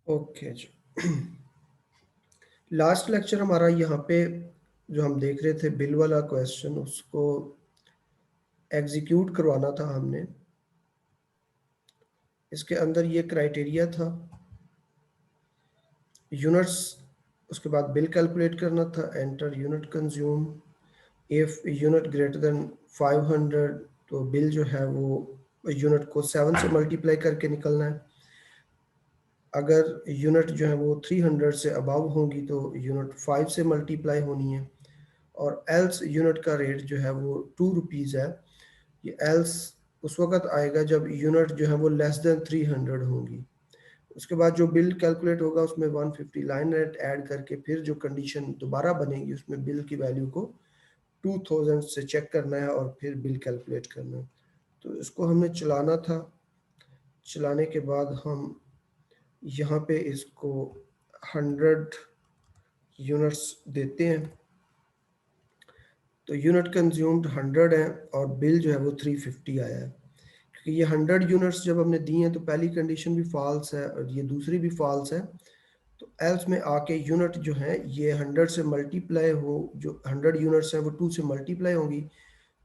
Okay जी। Last lecture हमारा यहाँ पे जो हम देख रहे थे बिल वाला क्वेश्चन, उसको एग्जीक्यूट करवाना था हमने। इसके अंदर ये क्राइटेरिया था, यूनिट्स, उसके बाद बिल कैलकुलेट करना था, enter unit consume, if unit greater than 500 तो बिल जो है वो यूनिट को 7 से मल्टीप्लाई करके निकलना है। अगर यूनिट जो है वो 300 से अबव होंगी तो यूनिट 5 से मल्टीप्लाई होनी है। और एल्स यूनिट का रेट जो है वो 2 रुपीज़ है। ये एल्स उस वक्त आएगा जब यूनिट जो है वो लेस देन 300 होंगी। उसके बाद जो बिल कैलकुलेट होगा उसमें 150 लाइन रेट ऐड करके फिर जो कंडीशन दोबारा बनेगी उसमें बिल की वैल्यू को 2000 से चेक करना है और फिर बिल कैलकुलेट करना है। तो इसको हमने चलाना था। चलाने के बाद हम यहाँ पे इसको 100 यूनिट्स देते हैं, तो यूनिट कंज्यूम्ड 100 है और बिल जो है वो 350 आया है। क्योंकि ये 100 यूनिट्स जब हमने दी हैं तो पहली कंडीशन भी फॉल्स है और ये दूसरी भी फॉल्स है। तो एल्स में आके यूनिट जो है ये 100 से मल्टीप्लाई हो, जो 100 यूनिट्स हैं वो 2 से मल्टीप्लाई होंगी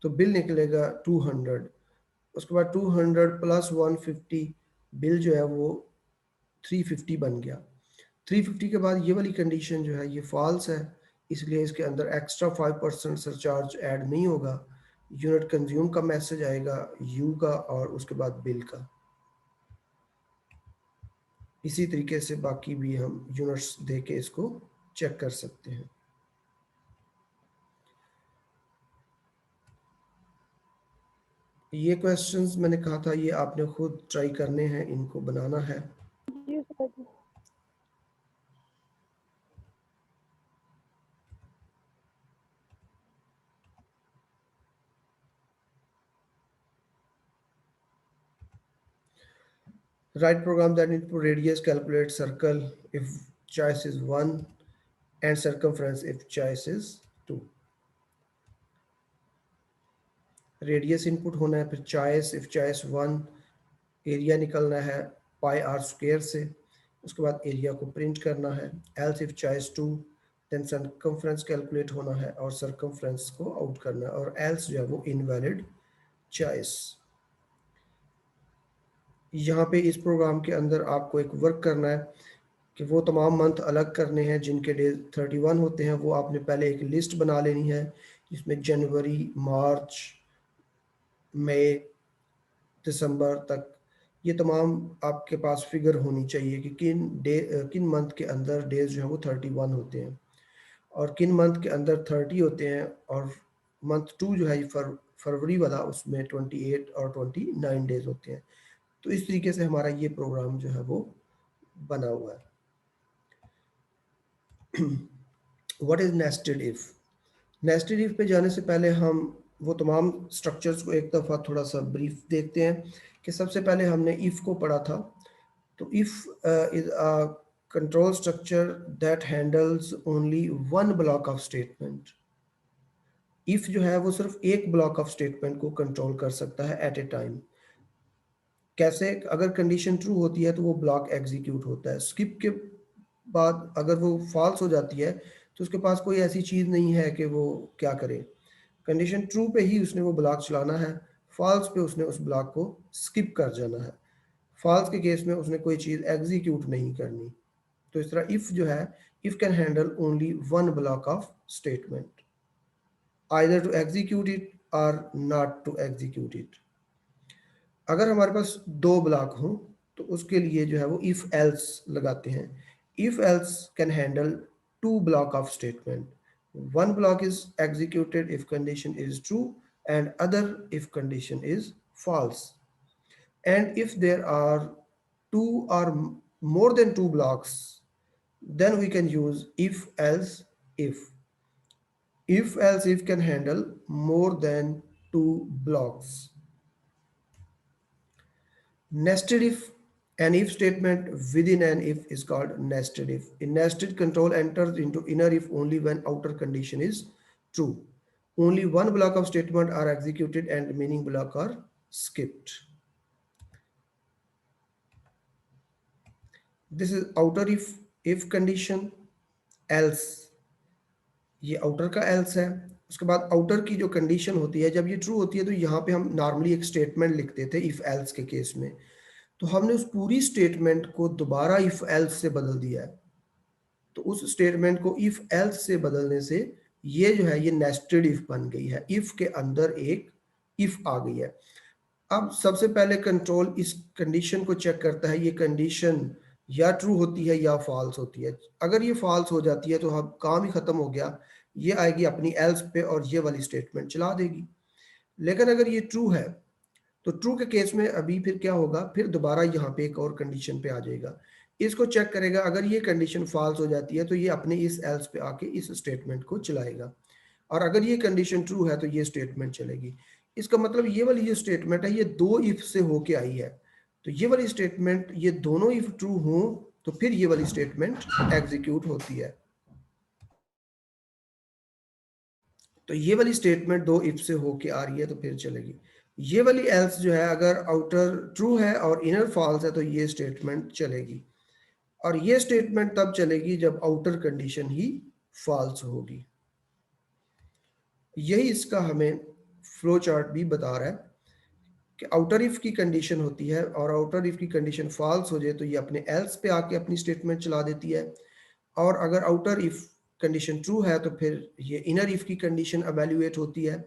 तो बिल निकलेगा 200। उसके बाद 200 प्लस 150, बिल जो है वो 350 बन गया। 350 के बाद ये वाली कंडीशन जो है ये फॉल्स है, इसलिए इसके अंदर एक्स्ट्रा 5% सरचार्ज ऐड नहीं होगा। यूनिट कंज्यूम का मैसेज आएगा, यू का, और उसके बाद बिल का। इसी तरीके से बाकी भी हम यूनिट्स दे के इसको चेक कर सकते हैं। ये क्वेश्चंस मैंने कहा था ये आपने खुद ट्राई करने हैं, इनको बनाना है। जी सर जी। Write program that input radius, calculate circle if choice is 1 and circumference if choice is 2। Radius input होना है, फिर चॉइस इफ चॉइस 1, एरिया निकलना है पाई आर स्क्वायर से। उसके बाद एरिया को प्रिंट करना है। Else if choice 2, then circumference calculate होना है और सर्कमफ्रेंस को आउट करना है। और एल्स जो है वो इनवैलिड चॉइस। यहाँ पे इस प्रोग्राम के अंदर आपको एक वर्क करना है कि वो तमाम मंथ अलग करने हैं जिनके डेज 31 होते हैं। वो आपने पहले एक लिस्ट बना लेनी है जिसमें जनवरी, मार्च, मई, दिसंबर तक ये तमाम आपके पास फिगर होनी चाहिए कि किन मंथ के अंदर डेज जो है वो 31 होते हैं और किन मंथ के अंदर 30 होते हैं। और मंथ 2 जो है फरवरी वाला, उसमें 28 और 29 डेज होते हैं। तो इस तरीके से हमारा ये प्रोग्राम जो है वो बना हुआ है। What is nested if? Nested if पे जाने से पहले हम वो तमाम स्ट्रक्चर्स को एक दफ़ा थोड़ा सा ब्रीफ देखते हैं कि सबसे पहले हमने इफ को पढ़ा था। तो if is a control structure that handles only one block of statement. If जो है वो सिर्फ एक ब्लॉक ऑफ स्टेटमेंट को कंट्रोल कर सकता है एट ए टाइम। कैसे? अगर कंडीशन ट्रू होती है तो वो ब्लॉक एग्जीक्यूट होता है। स्किप के बाद अगर वो फॉल्स हो जाती है तो उसके पास कोई ऐसी चीज़ नहीं है कि वो क्या करे। कंडीशन ट्रू पे ही उसने वो ब्लॉक चलाना है, फॉल्स पे उसने उस ब्लॉक को स्किप कर जाना है। फॉल्स के केस में उसने कोई चीज़ एग्जीक्यूट नहीं करनी। तो इस तरह इफ जो है, if can handle only one block of statement, either to execute it or not to execute it. अगर हमारे पास दो ब्लॉक हों तो उसके लिए जो है वो इफ एल्स लगाते हैं। If else can handle two block of statement. One block is executed if condition is true and other if condition is false। And if there are two or more than two blocks, then we can use if else if. If else if can handle more than two blocks. Nested if, an if statement within an if is called nested if. In nested, control enters into inner if only when outer condition is true. Only one block of statement are executed and remaining block are skipped. This is outer if condition, else, ये outer का else है। उसके बाद outer की जो condition होती है, जब ये ट्रू होती है तो यहाँ पे हम नॉर्मली एक स्टेटमेंट लिखते थे इफ एल्स के केस में, तो हमने उस पूरी स्टेटमेंट को दोबारा इफ एल्स से बदल दिया है। तो उस स्टेटमेंट को इफ एल्स से बदलने से ये जो है ये नेस्टेड इफ बन गई है, इफ के अंदर एक इफ आ गई है। अब सबसे पहले कंट्रोल इस कंडीशन को चेक करता है, ये कंडीशन या ट्रू होती है या फॉल्स होती है। अगर ये फॉल्स हो जाती है तो हम काम ही खत्म हो गया, ये आएगी अपनी एल्स पे और ये वाली स्टेटमेंट चला देगी। लेकिन अगर ये ट्रू है तो ट्रू के केस में अभी फिर क्या होगा, फिर दोबारा यहाँ पे एक और कंडीशन पे आ जाएगा, इसको चेक करेगा। अगर ये कंडीशन फॉल्स हो जाती है तो ये अपने इस एल्स पे आके इस स्टेटमेंट को चलाएगा, और अगर ये कंडीशन ट्रू है तो ये स्टेटमेंट चलेगी। इसका मतलब ये वाली जो स्टेटमेंट है ये दो इफ से होके आई है, तो ये वाली स्टेटमेंट, ये दोनों इफ ट्रू हो तो फिर ये वाली स्टेटमेंट एग्जीक्यूट होती है। तो ये वाली स्टेटमेंट दो इफ से होके आ रही है तो फिर चलेगी। ये वाली एल्स जो है, अगर आउटर ट्रू है और इनर फॉल्स है तो ये स्टेटमेंट चलेगी, और ये स्टेटमेंट तब चलेगी जब आउटर कंडीशन ही फॉल्स होगी। यही इसका हमें फ्लो चार्ट भी बता रहा है कि आउटर इफ की कंडीशन होती है और आउटर इफ की कंडीशन फॉल्स हो जाए तो ये अपने एल्स पे आके अपनी स्टेटमेंट चला देती है, और अगर आउटर इफ कंडीशन ट्रू है तो फिर ये इनर इफ की कंडीशन एवेल्युएट होती है।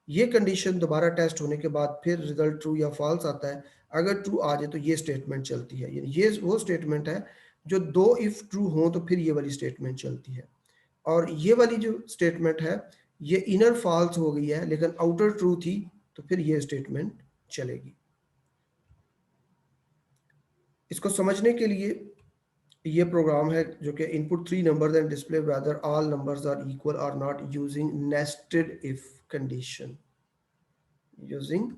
ये कंडीशन दोबारा टेस्ट होने के बाद फिर रिजल्ट ट्रू या फॉल्स आता है। अगर ट्रू आ जाए तो ये स्टेटमेंट चलती है, यानी ये वो स्टेटमेंट है जो दो इफ ट्रू हो तो फिर ये वाली स्टेटमेंट चलती है। और ये वाली जो स्टेटमेंट है ये इनर फॉल्स हो गई है लेकिन आउटर ट्रू थी, तो फिर ये स्टेटमेंट चलेगी। इसको समझने के लिए ये प्रोग्राम है जो कि input 3 numbers and display whether all numbers are equal और not using nested if condition, using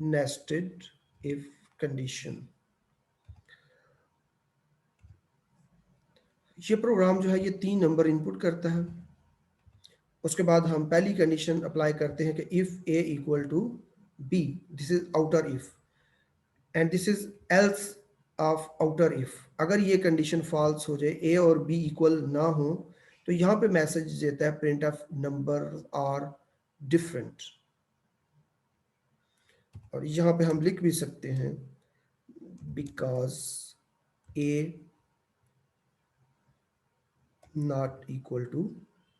nested if condition. ये प्रोग्राम जो है ये 3 नंबर इनपुट करता है। उसके बाद हम पहली कंडीशन अप्लाई करते हैं कि if A equal to B, this is outer if, and this is else of outer if. अगर ये कंडीशन फॉल्स हो जाए, ए और बी इक्वल ना हो, तो यहाँ पे मैसेज देता है print of number are different, और यहाँ पे हम लिख भी सकते हैं because A not equal to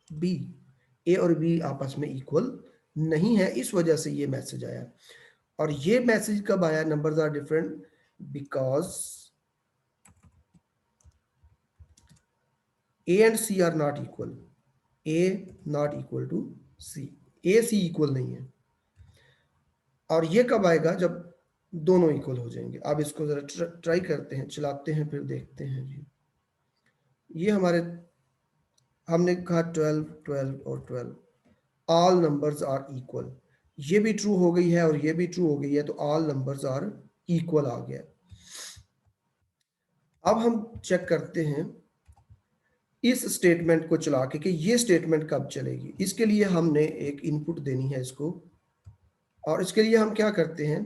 B, A और बी आपस में इक्वल नहीं है, इस वजह से ये मैसेज आया। और ये मैसेज कब आया, numbers are different because a and c are not equal, a not equal to c, a c equal नहीं है। और ये कब आएगा, जब दोनों इक्वल हो जाएंगे। अब इसको जरा ट्राई करते हैं, चलाते हैं, फिर देखते हैं जी। ये हमारे, हमने कहा 12 12 और 12, ऑल नंबर्स आर इक्वल, ये भी ट्रू हो गई है और ये भी ट्रू हो गई है, तो ऑल नंबर्स आर इक्वल आ गया। अब हम चेक करते हैं इस स्टेटमेंट को चला के कि ये स्टेटमेंट कब चलेगी। इसके लिए हमने एक इनपुट देनी है इसको, और इसके लिए हम क्या करते हैं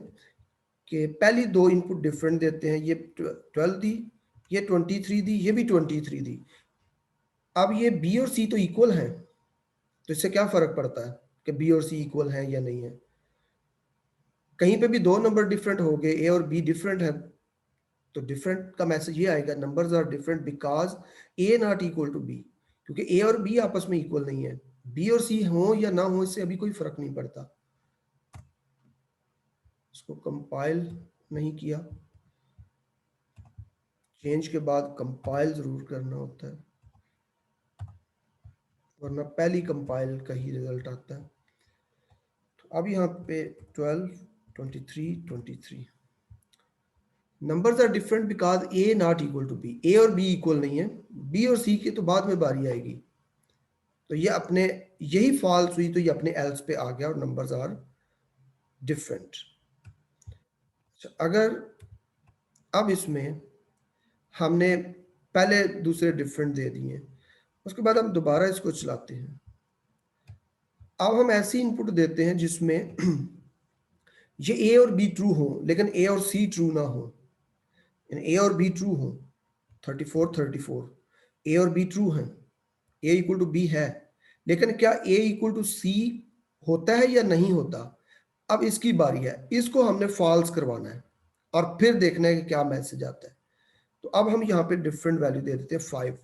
कि पहली दो इनपुट डिफरेंट देते हैं। ये 12 दी, ये 23 दी, ये भी 23 दी। अब ये बी और सी तो इक्वल हैं, तो इससे क्या फर्क पड़ता है कि बी और सी इक्वल हैं या नहीं है। कहीं पे भी दो नंबर डिफरेंट हो गए, ए और बी डिफरेंट है, तो डिफरेंट का मैसेज ये आएगा numbers are different because A not equal to b, क्योंकि ए और बी आपस में इक्वल नहीं है। बी और सी हो या ना हो इससे अभी कोई फर्क नहीं पड़ता। इसको कंपाइल नहीं किया, चेंज के बाद कंपाइल जरूर करना होता है, वरना पहली कंपाइल का ही रिजल्ट आता है। तो अब यहाँ पे 12 23 23 numbers are different because A not equal to B, A और बी इक्वल नहीं है, बी और सी की तो बाद में बारी आएगी। तो ये अपने, यही फॉल्स हुई तो ये अपने एल्स पे आ गया और नंबर्स आर डिफरेंट। अगर अब इसमें हमने पहले दूसरे डिफरेंट दे दिए, उसके बाद हम दोबारा इसको चलाते हैं। अब हम ऐसी इनपुट देते हैं जिसमें ये ए और बी ट्रू हो लेकिन ए और सी ट्रू ना हो, ए और बी ट्रू हो, 34 34, ए और बी ट्रू हैं, ए इक्वल टू बी है, लेकिन क्या ए इक्वल टू सी होता है या नहीं होता? अब इसकी बारी है, इसको हमने फॉल्स करवाना है और फिर देखना है कि क्या मैसेज आता है। तो अब हम यहाँ पे डिफरेंट वैल्यू दे देते हैं 5।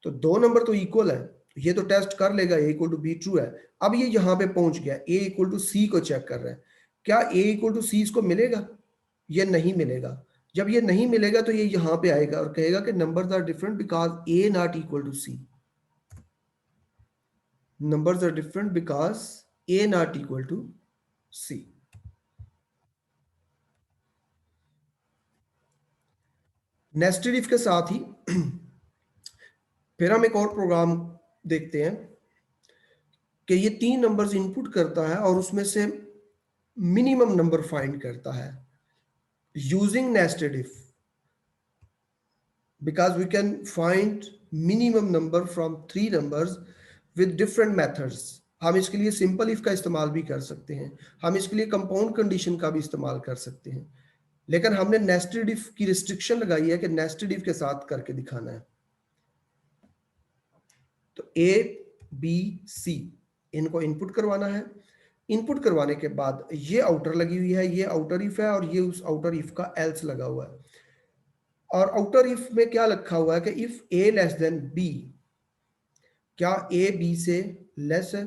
तो दो नंबर तो इक्वल है, ये तो टेस्ट कर लेगा, ए इक्वल टू बी ट्रू है। अब ये यहाँ पे पहुंच गया, ए इक्वल टू सी को चेक कर रहा है, क्या ए इक्वल टू सी इसको मिलेगा? ये नहीं मिलेगा। जब ये नहीं मिलेगा तो ये यहाँ पे आएगा और कहेगा कि numbers are different because A not equal to c. numbers are different because a not equal to c। Nested if के साथ ही फिर हम एक और प्रोग्राम देखते हैं कि ये 3 नंबर्स इनपुट करता है और उसमें से मिनिमम नंबर फाइंड करता है using nested if, because we can find minimum number from 3 numbers with different methods। हम इसके लिए सिंपल इफ का इस्तेमाल भी कर सकते हैं, हम इसके लिए कंपाउंड कंडीशन का भी इस्तेमाल कर सकते हैं, लेकिन हमने नेस्टेड इफ की रिस्ट्रिक्शन लगाई है कि नेस्टेड इफ के साथ करके दिखाना है। तो ए बी सी इनको इनपुट करवाना है, इनपुट करवाने के बाद ये आउटर लगी हुई है, ये आउटर इफ है और ये उस आउटर इफ का एल्स लगा हुआ है। और आउटर इफ में क्या लिखा हुआ है कि if a less than b, क्या ए बी से लेस है?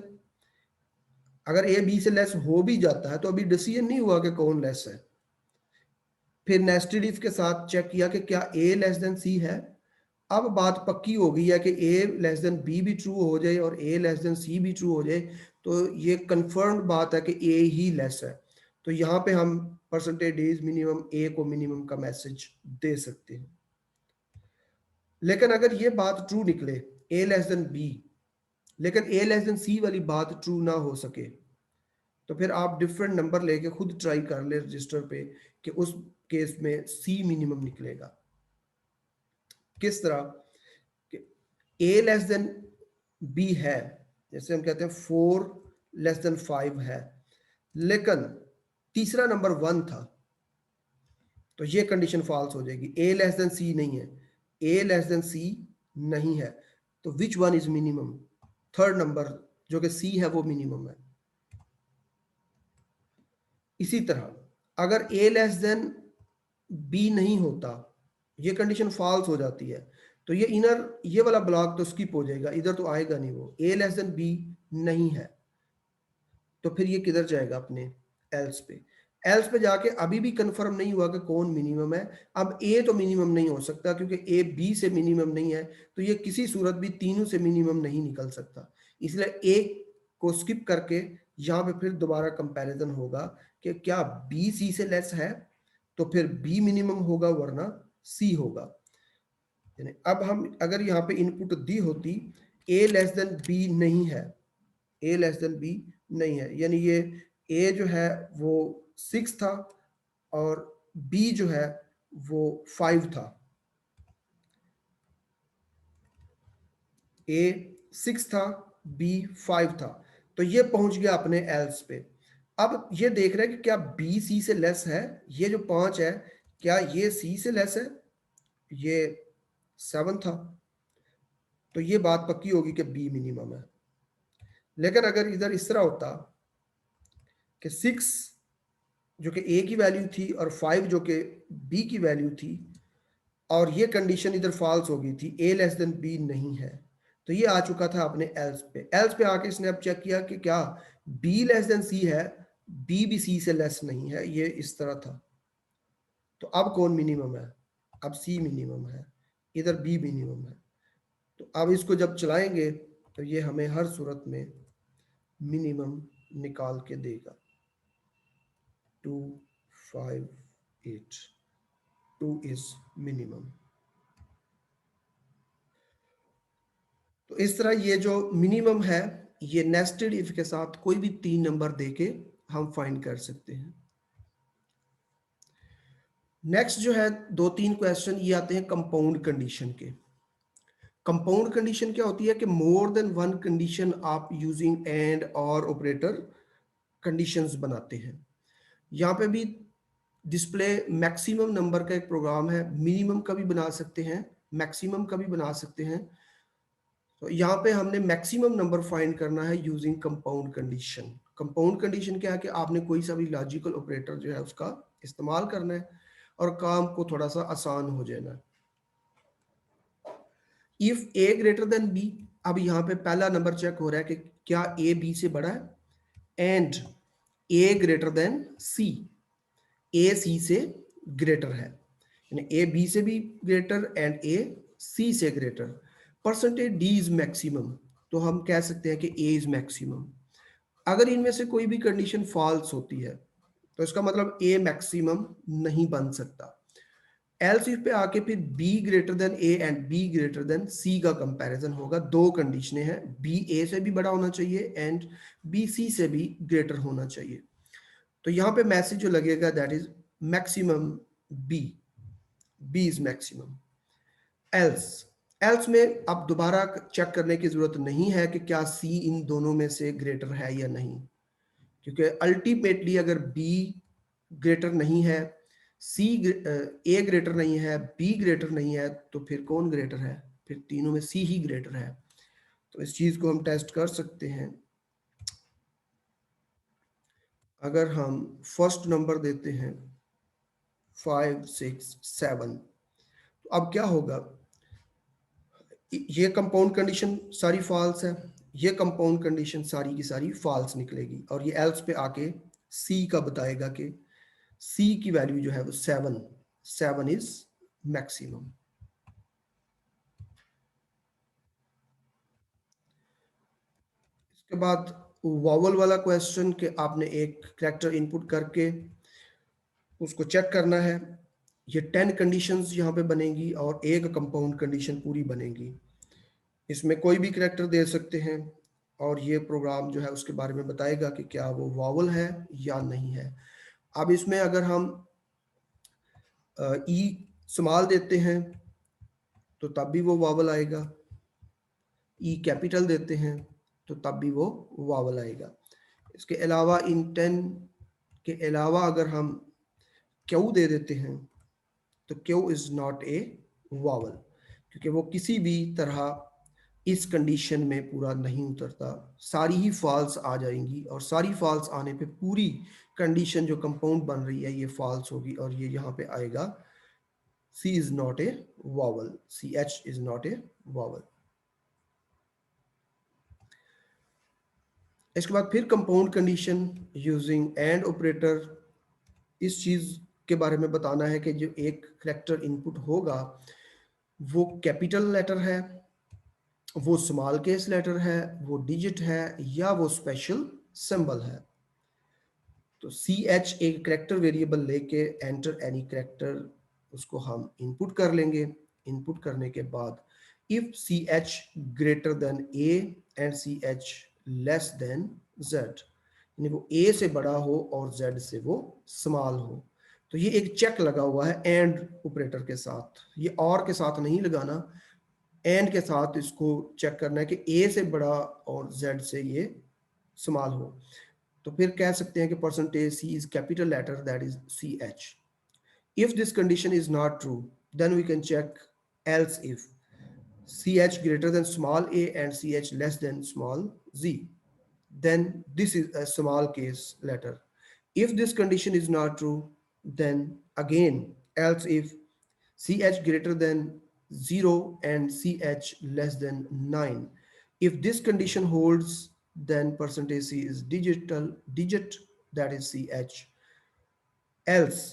अगर ए बी से लेस हो भी जाता है तो अभी डिसीजन नहीं हुआ कि कौन लेस है। फिर नेस्टेड इफ के साथ चेक किया कि क्या ए लेस देन सी है। अब बात पक्की हो गई है कि ए लेस देन बी भी ट्रू हो जाए और ए लेस देन सी भी ट्रू हो जाए, तो ये कंफर्म्ड बात है कि ए ही लेस है। तो यहाँ पे हम परसेंटेज इज मिनिमम ए को मिनिमम का मैसेज दे सकते हैं। लेकिन अगर ये बात ट्रू निकले ए लेस देन बी, लेकिन ए लेस देन सी वाली बात ट्रू ना हो सके, तो फिर आप डिफरेंट नंबर लेके खुद ट्राई कर ले रजिस्टर पे कि उस केस में सी मिनिमम निकलेगा। किस तरह कि ए लेस देन बी है, जैसे हम कहते हैं 4 लेस देन 5 है, लेकिन तीसरा नंबर 1 था, तो ये कंडीशन फॉल्स हो जाएगी। ए लेस देन सी नहीं है, ए लेस देन सी नहीं है, तो which one is minimum? Third number जो कि सी है वो मिनिमम है। इसी तरह अगर ए लेस देन बी नहीं होता, ये कंडीशन फॉल्स हो जाती है, तो ये इनर ये वाला ब्लॉक तो स्किप हो जाएगा, इधर तो आएगा नहीं। वो ए लेस देन बी नहीं है, तो फिर ये किधर जाएगा? अपने एल्स पे। एल्स पे जाके अभी भी कंफर्म नहीं हुआ कि कौन मिनिमम है। अब ए तो मिनिमम नहीं हो सकता क्योंकि ए बी से मिनिमम नहीं है, तो ये किसी सूरत भी तीनों से मिनिमम नहीं निकल सकता। इसलिए ए को स्किप करके यहाँ पे फिर दोबारा कंपैरिजन होगा कि क्या बी सी से लेस है, तो फिर बी मिनिमम होगा वरना सी होगा। यानी अब हम अगर यहाँ पे इनपुट दी होती ए लेस देन बी नहीं है, ए लेस देन बी नहीं है, यानी ये ए जो है वो 6 था और बी जो है वो 5 था। ए 6 था, बी 5 था, तो ये पहुंच गया अपने एल्स पे। अब ये देख रहे हैं कि क्या बी सी से लेस है, ये जो 5 है क्या ये सी से लेस है? ये 7 था, तो ये बात पक्की होगी कि बी मिनिमम है। लेकिन अगर इधर इस तरह होता कि 6 जो कि ए की वैल्यू थी और 5 जो कि बी की वैल्यू थी, और ये कंडीशन इधर फॉल्स हो गई थी, ए लेस देन बी नहीं है, तो ये आ चुका था अपने एल्स पे। एल्स पे आके इसने अब चेक किया कि क्या बी लेस देन सी है, बी भी सी से लेस नहीं है, ये इस तरह था। तो अब कौन मिनिमम है? अब सी मिनिमम है, इधर बी मिनिमम है। तो अब इसको जब चलाएंगे तो ये हमें हर सूरत में मिनिमम निकाल के देगा। 2 5 8, 2 इज मिनिमम। तो इस तरह ये जो मिनिमम है ये नेस्टेड इफ के साथ कोई भी 3 नंबर देके हम फाइंड कर सकते हैं। नेक्स्ट जो है 2-3 क्वेश्चन ये आते हैं कंपाउंड कंडीशन के। कंपाउंड कंडीशन क्या होती है कि मोर देन वन कंडीशन आप यूजिंग एंड और ऑपरेटर कंडीशंस बनाते हैं। यहाँ पे भी डिस्प्ले मैक्सिमम नंबर का एक प्रोग्राम है, मिनिमम का भी बना सकते हैं मैक्सिमम का भी बना सकते हैं। तो यहाँ पे हमने मैक्सिमम नंबर फाइंड करना है using compound condition. Compound condition क्या है कि आपने कोई सा भी लॉजिकल ऑपरेटर जो है उसका इस्तेमाल करना है और काम को थोड़ा सा आसान हो जाना। If a greater than b, अब यहाँ पे पहला नंबर चेक हो रहा है कि क्या ए बी से बड़ा है, and A greater than C, a सी से ग्रेटर है, यानी ए बी से भी ग्रेटर एंड ए सी से greater. Percentage D is maximum, तो हम कह सकते हैं कि ए इज मैक्सिमम। अगर इनमें से कोई भी कंडीशन फॉल्स होती है तो इसका मतलब ए मैक्सिमम नहीं बन सकता। एल्स इफ पे आके फिर B greater than A and B greater than C का कंपैरिजन होगा। दो कंडीशनें हैं, बी ए से भी बड़ा होना चाहिए एंड बी सी से भी ग्रेटर होना चाहिए। तो यहाँ पे मैसेज जो लगेगा that is maximum b, b is maximum. Else, else में अब दोबारा चेक करने की जरूरत नहीं है कि क्या सी इन दोनों में से ग्रेटर है या नहीं, क्योंकि अल्टीमेटली अगर बी ग्रेटर नहीं है, सी ए ग्रेटर नहीं है, बी ग्रेटर नहीं है, तो फिर कौन ग्रेटर है? फिर तीनों में सी ही ग्रेटर है। तो इस चीज को हम टेस्ट कर सकते हैं। अगर हम फर्स्ट नंबर देते हैं 5 6 7, तो अब क्या होगा? ये कंपाउंड कंडीशन सारी फॉल्स है, ये कंपाउंड कंडीशन सारी की सारी फॉल्स निकलेगी, और ये एल्स पे आके सी का बताएगा कि सी की वैल्यू जो है वो 7, 7 इज मैक्सिमम। इसके बाद वॉवल वाला क्वेश्चन कि आपने एक कैरेक्टर इनपुट करके उसको चेक करना है। ये 10 कंडीशंस यहाँ पे बनेंगी और एक कंपाउंड कंडीशन पूरी बनेगी। इसमें कोई भी कैरेक्टर दे सकते हैं और ये प्रोग्राम जो है उसके बारे में बताएगा कि क्या वो वॉवल है या नहीं है। अब इसमें अगर हम ई स्मॉल देते हैं तो तब भी वो वॉवल आएगा, ई कैपिटल देते हैं तो तब भी वो वॉवल आएगा। इसके अलावा इन 10 के अलावा अगर हम क्यू दे देते हैं तो Q is not a vowel, क्योंकि वो किसी भी तरह इस कंडीशन में पूरा नहीं उतरता। सारी ही फॉल्स आ जाएंगी और सारी फॉल्स आने पे पूरी कंडीशन जो कंपाउंड बन रही है ये फॉल्स होगी और ये यहाँ पे आएगा C is not a vowel, C H is not a vowel. इसके बाद फिर compound condition using and operator. इस चीज के बारे में बताना है कि जो एक करैक्टर इनपुट होगा वो कैपिटल लेटर है, वो स्मॉल केस लेटर है, वो डिजिट है, या वो स्पेशल सिंबल है। तो सी एच एक करेक्टर वेरिएबल लेके एंटर एनी करेक्टर उसको हम इनपुट कर लेंगे। इनपुट करने के बाद if c h greater than A and c h less than z, यानी वो ए से बड़ा हो और जेड से वो स्मॉल हो। तो ये एक चेक लगा हुआ है एंड ऑपरेटर के साथ, ये और के साथ नहीं लगाना, एंड के साथ इसको चेक करना है कि ए से बड़ा और जेड से ये स्मॉल हो। तो फिर कह सकते हैं कि percentage c is capital letter that is c h. If this condition is not true then we can check else if c h greater than small a and c h less than small g, then this is a small case letter. If this condition is not true, then again else if ch greater than 0 and ch less than 9. If this condition holds, then percentage c is digit that is ch. Else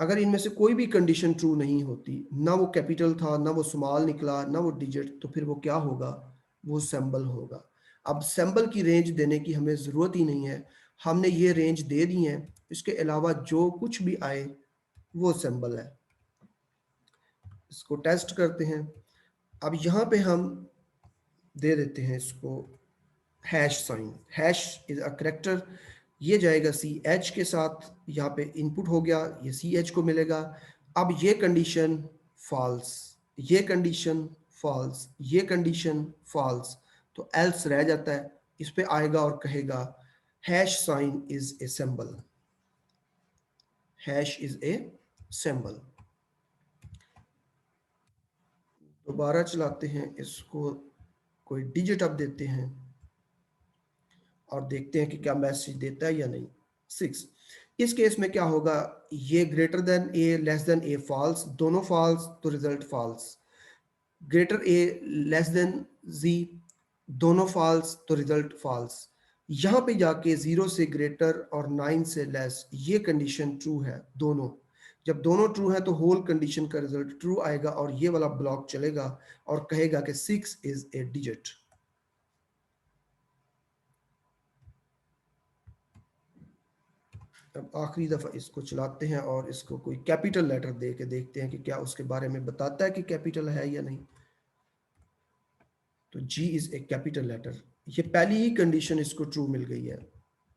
अगर इनमें से कोई भी condition true नहीं होती, ना वो capital था ना वो स्मॉल निकला ना वो डिजिट, तो फिर वो क्या होगा? वो सिंबल होगा। अब सिंबल की रेंज देने की हमें ज़रूरत ही नहीं है, हमने ये रेंज दे दी है, इसके अलावा जो कुछ भी आए वो सिंबल है। इसको टेस्ट करते हैं। अब यहाँ पे हम दे देते हैं इसको hash sign. Hash is a character, ये जाएगा सी एच के साथ, यहाँ पे इनपुट हो गया, ये सी एच को मिलेगा। अब ये कंडीशन फॉल्स, ये कंडीशन फॉल्स, ये कंडीशन फॉल्स, तो एल्स रह जाता है। इस पे आएगा और कहेगा hash sign is a symbol, hash is a symbol. दोबारा चलाते हैं इसको, कोई डिजिट अब देते हैं और देखते हैं कि क्या मैसेज देता है या नहीं। 6, इस केस में क्या होगा, ये ग्रेटर देन ए लेस देन ए फॉल्स, दोनों फॉल्स तो रिजल्ट फॉल्स। ग्रेटर ए लेस देन जी, दोनों फॉल्स तो रिजल्ट फॉल्स। यहाँ पे जाके 0 से ग्रेटर और 9 से लेस, ये कंडीशन ट्रू है दोनों। जब दोनों ट्रू है तो होल कंडीशन का रिजल्ट ट्रू आएगा और ये वाला ब्लॉक चलेगा और कहेगा कि 6 इज ए डिजिट। अब आखिरी दफ़ा इसको चलाते हैं और इसको कोई कैपिटल लेटर दे के देखते हैं कि क्या उसके बारे में बताता है कि कैपिटल है या नहीं। तो जी इज़ ए कैपिटल लेटर, ये पहली ही कंडीशन इसको ट्रू मिल गई है।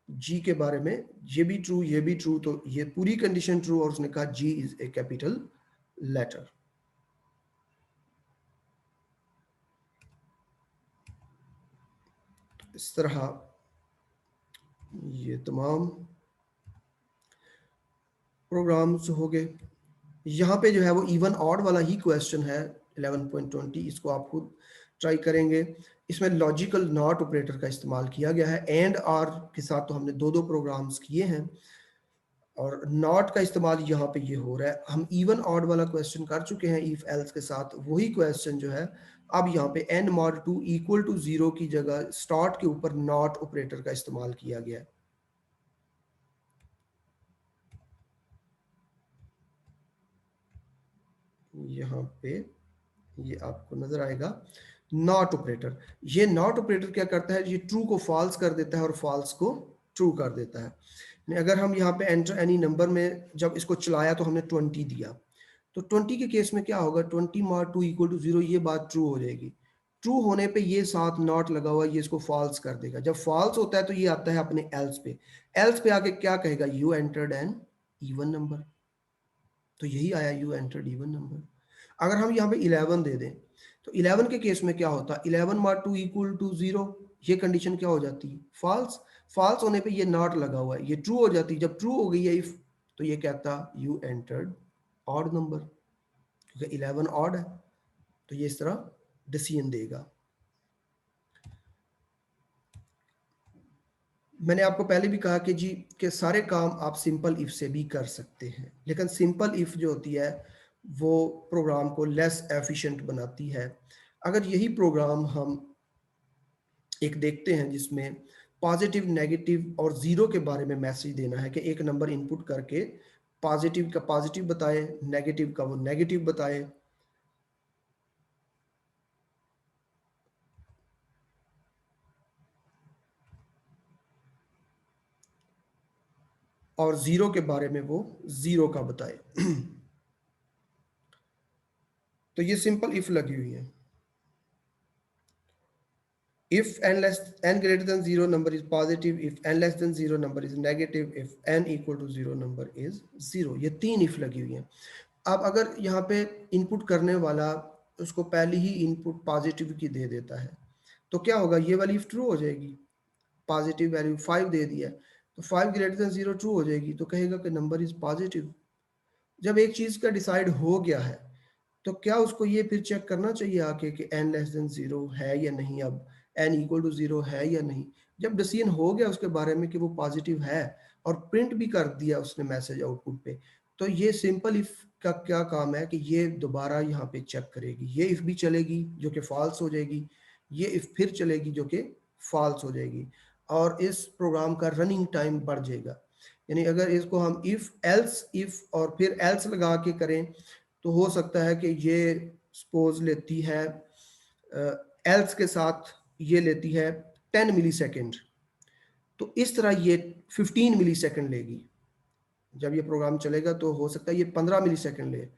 जी के बारे में ये भी ट्रू, ये भी ट्रू, तो ये पूरी कंडीशन ट्रू और उसने कहा जी इज़ ए कैपिटल लेटर। इस तरह ये तमाम प्रोग्राम्स हो गए। यहाँ पे जो है वो इवन ऑड वाला ही क्वेश्चन है 11.20, इसको आप खुद ट्राई करेंगे। इसमें लॉजिकल नॉट ऑपरेटर का इस्तेमाल किया गया है, एंड आर के साथ तो हमने दो दो प्रोग्राम्स किए हैं और नॉट का इस्तेमाल यहाँ पे ये हो रहा है। हम इवन ऑड वाला क्वेश्चन कर चुके हैं इफ एल्स के साथ, वही क्वेश्चन जो है अब यहाँ पे n mod 2 इक्वल टू 0 की जगह स्टार्ट के ऊपर नॉट ऑपरेटर का इस्तेमाल किया गया है। यहाँ पे ये आपको नजर आएगा नॉट ऑपरेटर। ये नॉट ऑपरेटर क्या करता है, ये ट्रू को फॉल्स कर देता है और फॉल्स को ट्रू कर देता है। अगर हम यहाँ पे एंटर एनी नंबर में जब इसको चलाया तो हमने 20 दिया, तो 20 के केस में क्या होगा, 20 mod 2 इक्वल टू 0, ये बात ट्रू हो जाएगी। ट्रू होने पे ये साथ नॉट लगा हुआ ये इसको फॉल्स कर देगा। जब फॉल्स होता है तो ये आता है अपने एल्स पे, एल्स पे आके क्या कहेगा, you entered an even number, तो यही आया यू एंटर्ड इवन नंबर। अगर हम यहाँ पे 11 दे दें तो 11 के केस में क्या होता, 11 mod 2 इक्वल टू 0, ये कंडीशन क्या हो जाती है, फॉल्स। फॉल्स होने पे ये नॉट लगा हुआ है, ये ट्रू हो जाती। जब ट्रू हो गई है इफ, तो ये कहता यू एंटर्ड ऑड नंबर, क्योंकि 11 ऑड है, तो ये इस तरह डिसीजन देगा। मैंने आपको पहले भी कहा कि जी के सारे काम आप सिंपल इफ से भी कर सकते हैं, लेकिन सिंपल इफ जो होती है वो प्रोग्राम को लेस एफिशिएंट बनाती है। अगर यही प्रोग्राम हम एक देखते हैं जिसमें पॉजिटिव, नेगेटिव और ज़ीरो के बारे में मैसेज देना है कि एक नंबर इनपुट करके पॉजिटिव का पॉजिटिव बताए, नेगेटिव का वो नेगेटिव बताए, और ज़ीरो के बारे में वो ज़ीरो का बताए। तो ये सिंपल इफ लगी हुई है। If n less n greater than 0 number is positive, if n less than 0 number is negative, if n equal to 0 number is 0, ये तीन if लगी हुई हैं। अब अगर यहाँ पे इनपुट करने वाला उसको पहली ही इनपुट पॉजिटिव की दे देता है तो क्या होगा, ये वाली इफ ट्रू हो जाएगी। पॉजिटिव वैल्यू 5 दे दिया तो 5 ग्रेटर देन 0 ट्रू हो जाएगी, तो कहेगा कि नंबर इज पॉजिटिव। जब एक चीज का डिसाइड हो गया है तो क्या उसको ये फिर चेक करना चाहिए आके कि n लेस देन 0 है या नहीं, अब n इक्वल टू 0 है या नहीं। जब डिसीजन हो गया उसके बारे में कि वो पॉजिटिव है और प्रिंट भी कर दिया उसने मैसेज आउटपुट पे, तो ये सिंपल इफ का क्या काम है कि ये दोबारा यहाँ पे चेक करेगी। ये इफ भी चलेगी जो कि फॉल्स हो जाएगी, ये इफ फिर चलेगी जो कि फॉल्स हो जाएगी, और इस प्रोग्राम का रनिंग टाइम बढ़ जाएगा। यानी अगर इसको हम इफ और फिर एल्स लगा के करें तो हो सकता है कि ये सपोज लेती है एल्स के साथ ये लेती है 10 मिली सेकेंड, तो इस तरह ये 15 मिली सेकेंड लेगी। जब ये प्रोग्राम चलेगा तो हो सकता है ये 15 मिली सेकेंड ले,